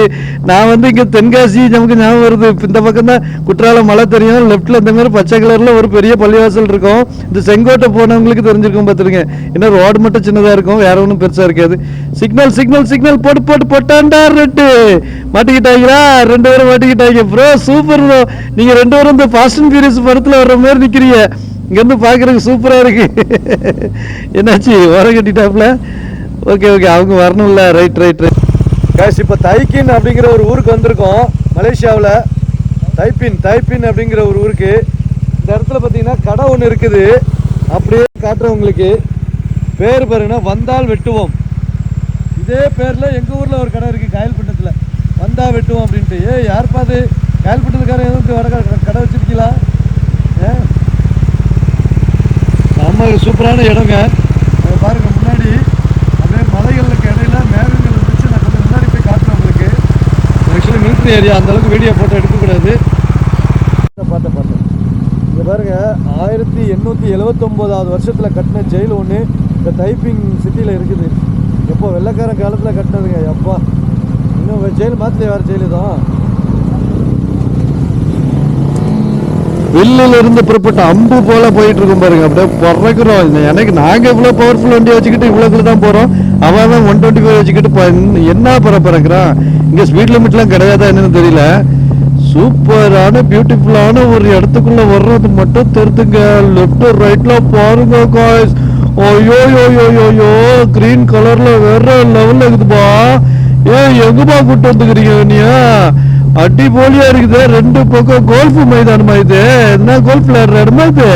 நான் வந்து இங்கே தென்காசி நமக்கு ஞாபகம் வருது. இந்த பக்கம் தான் குற்றாலம் மலை தெரியும். லெஃப்டில் இந்த மாதிரி பச்சை கலரில் ஒரு பெரிய பள்ளிவாசல் இருக்கும். இந்த செங்கோட்டை போனவங்களுக்கு தெரிஞ்சிருக்கும் பார்த்துருங்க. ஏன்னா ரோடு மட்டும் சின்னதாக இருக்கும், வேற ஒன்றும் பெருசாக இருக்காது. சிக்னல் போட்டாண்டா. ரெட்டு மாட்டிக்கிட்டாங்களா? 2 பேரும் மாட்டிக்கிட்டாங்க. Bro super bro. நீங்கள் 2 பேரும் இந்த ஃபாஸ்ட் அண்ட் ஃபியூரியஸ் படத்தில் வர்ற மாதிரி நிற்கிறீங்க. இங்கேருந்து பார்க்குறதுக்கு சூப்பராக இருக்கு. என்னாச்சு ஓரம் கட்டிட்டாப்புல? ஓகே அவங்க வரணும்ல. Right cash. இப்போ தைக்கின் அப்படிங்கிற ஒரு ஊருக்கு வந்திருக்கோம் மலேசியாவில். தைப்பின் அப்படிங்கிற ஒரு ஊருக்கு. இந்த இடத்துல பார்த்தீங்கன்னா கடை ஒன்று இருக்குது. அப்படியே காட்டுறவங்களுக்கு பேர் பாருங்கன்னா வந்தால் வெட்டுவோம். இதே பேரில் எங்கள் ஊரில் ஒரு கடை இருக்குது காயல்பட்டத்தில், வந்தா வெட்டுவோம் அப்படின்ட்டு. யார் பாது காயல்பட்டத்துக்காரன் எதுவும் கடை வச்சிருக்கீங்களா? நம்ம சூப்பரான இடங்க. அதை பாருங்க. முன்னாடி அப்படியே மலைகளுக்கு இடையில மேகங்கள் இருந்துச்சு. நான் கொஞ்சம் முன்னாடி போய் காட்டுறேன் உங்களுக்கு. ஆக்சுவலி மிலிட்ரி ஏரியா, அந்த அளவுக்கு வீடியோ போட்டோ எடுக்கக்கூடாது. பார்த்தேன். இங்கே பாருங்க 1879வது வருஷத்தில் கட்டின ஜெயில் ஒன்று இந்த தைப்பிங் சிட்டியில் இருக்குது. எப்போ வெள்ளைக்காரன் காலத்தில் கட்டினதுங்க எப்பா. இன்னும் செயல் மாத்திலே வேறு செயல் தான். வில்லில் இருந்து புறப்பட்ட அம்பு போல போயிட்டு இருக்கும் பாருங்க. அப்படியே பறக்குறோம். எனக்கு நாங்கள் இவ்வளோ பவர்ஃபுல் வண்டி வச்சுக்கிட்டு இவ்வளோக்குள்ள தான் போகிறோம். அவன் 125 வச்சுக்கிட்டு என்ன பறக்கிறான். இங்கே ஸ்பீட் லிமிட்லாம் கிடையாதா என்னன்னு தெரியல. சூப்பரான பியூட்டிஃபுல்லான ஒரு இடத்துக்குள்ள வர்றது மட்டும் தெரிஞ்சுங்க. லெஃப்ட் ரைட்ல பாருங்க காய்ஸ். ஓயோயோயோயோயோ கிரீன் கலர்ல வேற லெவல்ல இருக்குதுப்பா. எங்கப்பா கூட்டு வந்துக்கிறீங்க நீ? அடிபொலியா இருக்குது. 2 பக்கம் கோல்ஃப் மைதானமா இது? என்ன கோல்ஃப் விளையாடுற இடமா இது?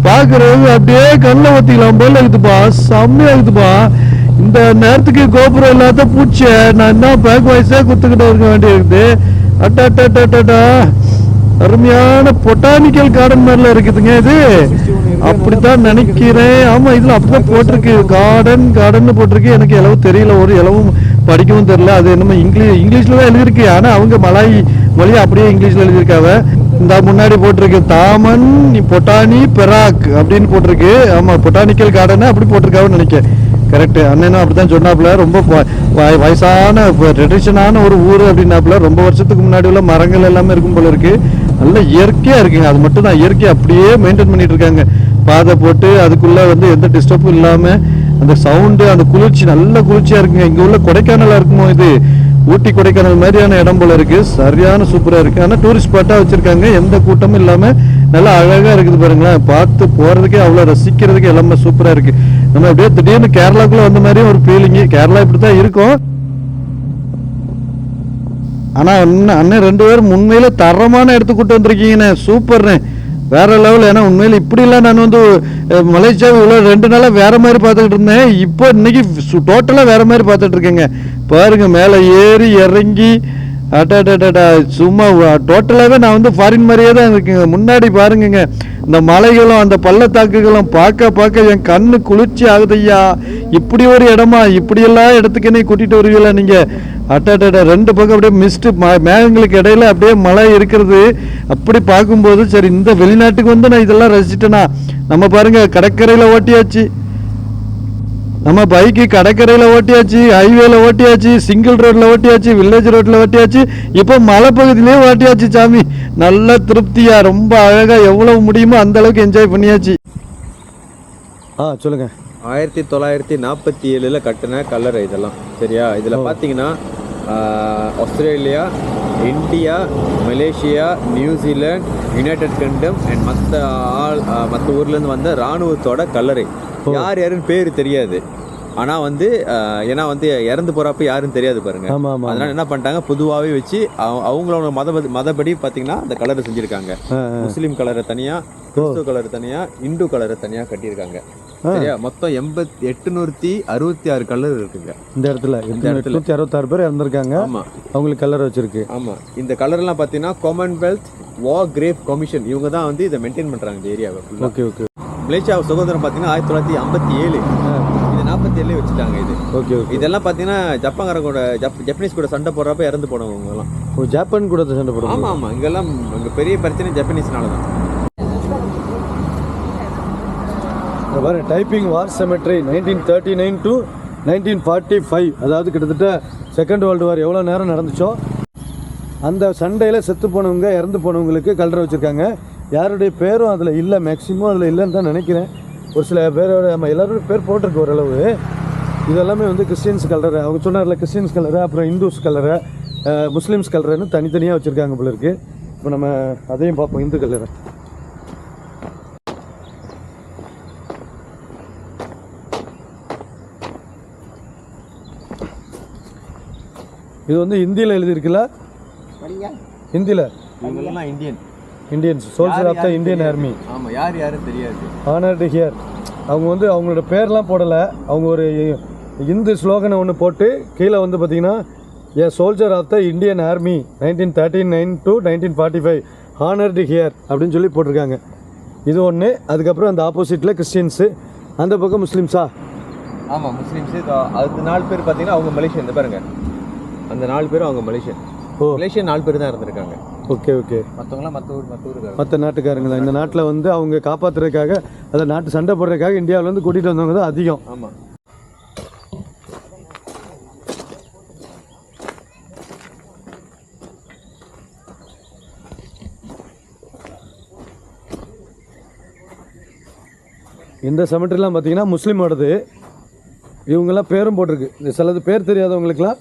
பாக்குறது அப்படியே கண்ணில் ஊத்திக்கலாம் போல இருக்குதுப்பா. செம்மையா இருக்குதுப்பா. இந்த நேரத்துக்கு கோபுரம் இல்லாத பூச்ச நான் என்ன பேக் வாய்ஸா குத்துக்கிட்ட இருக்க வேண்டிய இருக்குது. அட்டா அருமையான பொட்டானிக்கல் கார்டன் மாதிரில இருக்குதுங்க இது. அப்படித்தான் நினைக்கிறேன். ஆமா இதுல அப்படிதான் போட்டிருக்கு. கார்டன் போட்டிருக்கு. எனக்கு எளவு தெரியல. ஒரு எளவும் படிக்கவும் தெரியல. அது என்னமோ இங்கிலீஷ்ல தான் எழுதியிருக்கு. ஆனா அவங்க மலாய் மொழி அப்படியே இங்கிலீஷ்ல எழுதியிருக்காங்க. இந்த முன்னாடி போட்டிருக்கு தாமன் பொட்டானி பெராக் அப்படின்னு போட்டிருக்கு. ஆமா பொட்டானிக்கல் கார்டன் அப்படி போட்டிருக்காங்கன்னு நினைக்கிறேன். கரெக்டு. அண்ணனும் அப்படித்தான் சொன்னாப்புல. ரொம்ப வயசான ட்ரெடிஷனான ஒரு ஊர் அப்படின்னாப்புல. ரொம்ப வருஷத்துக்கு முன்னாடி உள்ள மரங்கள் எல்லாமே இருக்கும் போல இருக்கு. நல்ல இயற்கையா இருக்குங்க. அது மட்டும் தான் இயற்கை அப்படியே மெயின்டைன் பண்ணிட்டு இருக்காங்க. பாதை போட்டு அதுக்குள்ள எந்த டிஸ்டர்பும் இல்லாம அந்த சவுண்டு அந்த குளிர்ச்சி நல்ல குளிர்ச்சியா இருக்குங்க. இங்க உள்ள கொடைக்கானலா இருக்குமோ இது? ஊட்டி கொடைக்கானல் மாதிரியான இடம் போல இருக்கு. சரியான சூப்பரா இருக்கு. ஆனா டூரிஸ்ட் ஸ்பாட்டா வச்சிருக்காங்க. எந்த கூட்டமும் இல்லாம நல்லா அழகா இருக்குது பாருங்களேன். பார்த்து போறதுக்கே அவ்வளவு ரசிக்கிறதுக்கு எல்லாமே சூப்பரா இருக்கு. நம்ம அப்படியே திடீர்னு கேரளாக்குள்ள வந்த மாதிரி ஒரு ஃபீலிங். கேரளா இப்படித்தான் இருக்கும். ஆனா அண்ணன் 2 பேரும் உண்மையில தரமான இடத்துக்கு கூட்டு வந்திருக்கீங்கண்ணே. சூப்பர்ண்ணே, வேற லெவல். ஏன்னா உண்மையில இப்படி எல்லாம் நான் மலேசியா இவ்வளவு 2 நாளா வேற மாதிரி பார்த்துக்கிட்டு இருந்தேன். இப்போ இன்னைக்கு டோட்டலா வேற மாதிரி பார்த்துட்டு இருக்கேங்க. பாருங்க மேல ஏறி இறங்கி அட்டா சும்மா டோட்டலாவே நான் ஃபாரின் மாதிரியே தான் இருக்குங்க. முன்னாடி பாருங்க இந்த மலைகளும் அந்த பள்ளத்தாக்குகளும் பார்க்க என் கண்ணு குளிர்ச்சி ஆகுதையா. இப்படி ஒரு இடமா? இப்படி எல்லாம் இடத்துக்கு என்ன கூட்டிட்டு வருவீங்களா நீங்க? அட்டா 2 பக்கம் அப்படியே மிஸ்ட் மேகங்களுக்கு இடையில அப்படியே மழை இருக்கிறது. அப்படி பார்க்கும்போது சரி இந்த வெளிநாட்டுக்கு நான் இதெல்லாம் ரசிச்சிட்டேனா. நம்ம பாருங்க கடற்கரையில ஓட்டியாச்சு, நம்ம பைக்கு கடற்கரையில ஓட்டியாச்சு, ஹைவேல ஓட்டியாச்சு, சிங்கிள் ரோட்ல ஓட்டியாச்சு, வில்லேஜ் ரோட்ல ஓட்டியாச்சு, இப்போ மலைப்பகுதியிலே ஓட்டியாச்சு. சாமி நல்ல திருப்தியா ரொம்ப அழகா எவ்வளவு முடியுமோ அந்த அளவுக்கு என்ஜாய் பண்ணியாச்சு. சொல்லுங்க. 1947 கட்டின கல்லறை இதெல்லாம். சரியா? இதில் பார்த்தீங்கன்னா Australia, India, Malaysia, New Zealand, United kingdom and மற்ற ஊர்லேருந்து வந்த இராணுவத்தோட கல்லறை. யாருன்னு பேர் தெரியாது. ஆனால் ஏன்னா இறந்து போகிறப்ப யாருன்னு தெரியாது பாருங்க. அதனால என்ன பண்ணிட்டாங்க, பொதுவாகவே வச்சு அவங்களோட மதப்படி பார்த்தீங்கன்னா அந்த கலரை செஞ்சுருக்காங்க. முஸ்லீம் கலரை தனியாக, கிறிஸ்துவ கலரை தனியாக, இந்து கலரை தனியாக கட்டியிருக்காங்க. சரியா? மொத்தம் 866 கலர் இருக்குங்க இந்த இடத்துல. 866 பேர் இறந்துருக்காங்க. ஆமா, அவங்களுக்கு கலர் வச்சிருக்கு. ஆமா, இந்த கலர்லாம் பார்த்தீங்கன்னா காமன்வெல்த் வார் கிரேவ் கமிஷன் இவங்க தான் இதை மெயின்டைன் பண்றாங்க இந்த ஏரியாவை. ஓகே. மலேசியா சுதந்திரம் பார்த்தீங்கன்னா 1957. இது 47 வச்சுட்டாங்க இது. ஓகே. இதெல்லாம் பார்த்தீங்கன்னா ஜப்பான்காரங்க ஜப்பனீஸ் கூட சண்டை போடுறப்ப இறந்து போனவங்க எல்லாம். ஜப்பான் கூட சண்டை போடுறாங்க. ஆமா, இங்கெல்லாம் பெரிய பிரச்சனை ஜப்பனீஸ்னால தான். Typing war cemetery 1939 to 1945. அதாவது கிட்டத்தட்ட செகண்ட் வேர்ல்டு வார் எவ்வளோ நேரம் நடந்துச்சோ அந்த சண்டையில் செத்து போனவங்க இறந்து போனவங்களுக்கு கல்லறை வச்சுருக்காங்க. யாருடைய பேரும் அதில் இல்லை, மேக்ஸிமம் அதில் இல்லைன்னு தான் நினைக்கிறேன். ஒரு சில பேரோட நம்ம எல்லாரோட பேர் போட்டிருக்கு ஓரளவு. இதெல்லாமே கிறிஸ்டியன்ஸ் கல்லறை. அவங்க சொன்னார்ல கிறிஸ்டியன்ஸ் கல்லறை, அப்புறம் இந்துஸ் கல்லறை, முஸ்லீம்ஸ் கல்லறைன்னு தனித்தனியாக வச்சுருக்காங்க போல இருக்குது. இப்போ நம்ம அதையும் பார்ப்போம். இந்து கல்லறை இது ஹிந்தியில் எழுதியிருக்குல்ல? ஹிந்தியில் இவங்கெல்லாம் Indians soldier of the Indian Army. ஆமாம், யாரும் தெரியாது. Honoured here. அவங்க அவங்களோட பேர்லாம் போடலை. அவங்க ஒரு இந்து ஸ்லோகனை ஒன்று போட்டு கீழே பார்த்தீங்கன்னா a soldier of the Indian army 1939 to 1945 honoured here அப்படின்னு சொல்லி போட்டிருக்காங்க. இது ஒன்று. அதுக்கப்புறம் அந்த ஆப்போசிட்டில் கிறிஸ்டியன்ஸு, அந்த பக்கம் முஸ்லீம்ஸா? ஆமாம், முஸ்லீம்ஸு. அது 4 பேர் பார்த்தீங்கன்னா அவங்க மலேசியன். இந்த பாருங்க, அந்த 4 பேரும் அவங்க மலேசியன். மலேசியன் 4 பேர் தான் இருந்திருக்காங்க. ஓகே. மற்றவங்களாம் மற்ற நாட்டுக்காரங்க தான். இந்த நாட்டில் அவங்க காப்பாற்றுறதுக்காக, அதை நாட்டு சண்டை போடுறதுக்காக இந்தியாவிலேருந்து கூட்டிகிட்டு வந்தவங்க தான் அதிகம். ஆமாம். இந்த செமெட்ரிலாம் பார்த்தீங்கன்னா முஸ்லீமோடது. இவங்கெல்லாம் பேரும் போட்டிருக்கு. இந்த சிலது பேர் தெரியாதவங்களுக்குலாம்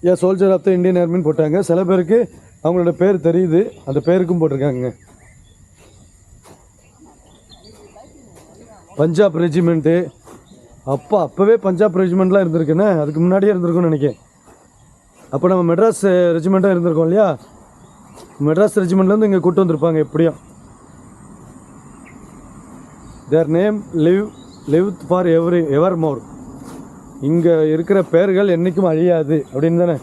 ஏன் சோல்ஜர் ஆஃப் த இந்தியன் ஆர்மின்னு போட்டாங்க. சில பேருக்கு அவங்களோட பேர் தெரியுது, அந்த பேருக்கும் போட்டிருக்காங்க. பஞ்சாப் ரெஜிமெண்ட்டு. அப்போவே பஞ்சாப் ரெஜிமெண்ட்லாம் இருந்திருக்குண்ணே, அதுக்கு முன்னாடியே இருந்திருக்கும்னு நினைக்கிறேன். அப்போ நம்ம மெட்ராஸ் ரெஜிமெண்ட்டாக இருந்திருக்கோம் இல்லையா, மெட்ராஸ் ரெஜிமெண்ட்லேருந்து இங்கே கூட்டு வந்திருப்பாங்க எப்படியும். Their name live for evermore. இங்கே இருக்கிற பெயர்கள் என்றைக்கும் அழியாது அப்படின்னு தானே.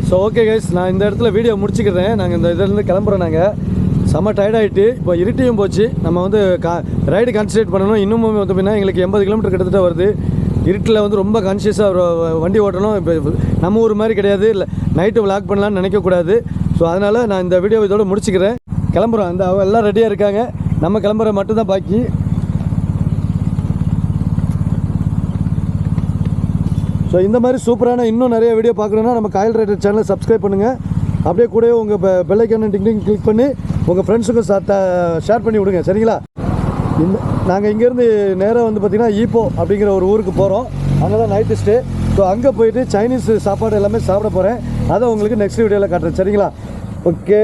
ஸோ ஓகே கைஸ், நான் இந்த இடத்துல வீடியோ முடிச்சுக்கிறேன். நாங்கள் இந்த இதிலேருந்து கிளம்புறோம். நாங்கள் செம்ம டயர்டாகிட்டு இப்போ இருட்டியும் போச்சு. நம்ம வந்து ரைடு கான்சன்ட்ரேட் பண்ணணும். இன்னமும் வந்து பின்னா எங்களுக்கு 80 கிலோமீட்டர் கிட்டத்தட்ட வருது. இருட்டில் வந்து ரொம்ப கான்ஷியஸாக வண்டி ஓட்டணும். இப்போ நம்ம ஊர் மாதிரி கிடையாது, இல்லை நைட்டு விளாக் பண்ணலான்னு நினைக்கக்கூடாது. ஸோ அதனால் நான் இந்த வீடியோ இதோடு முடிச்சுக்கிறேன். கிளம்புறோம். அந்த எல்லாம் ரெடியாக இருக்காங்க, நம்ம கிளம்புற மட்டும்தான் பாக்கி. ஸோ இந்த மாதிரி சூப்பரான இன்னும் நிறைய வீடியோ பார்க்கணுன்னா நம்ம காயல் ரைடர் சேனலை சப்ஸ்கிரைப் பண்ணுங்கள். அப்படியே கூட உங்கள் பெல் ஐக்கான டிங் கிளிக் பண்ணி உங்கள் ஃப்ரெண்ட்ஸுக்கும் ஷேர் பண்ணி விடுங்க, சரிங்களா? நாங்கள் இங்கேருந்து நேராக வந்து பார்த்திங்கன்னா ஈப்போ அப்படிங்கிற ஒரு ஊருக்கு போகிறோம். அங்கே தான் நைட்டு ஸ்டே. ஸோ அங்கே போயிட்டு சைனீஸ் சாப்பாடு எல்லாமே சாப்பிட போகிறேன். அதை உங்களுக்கு நெக்ஸ்ட் வீடியோவில் காட்டுறேன், சரிங்களா? ஓகே.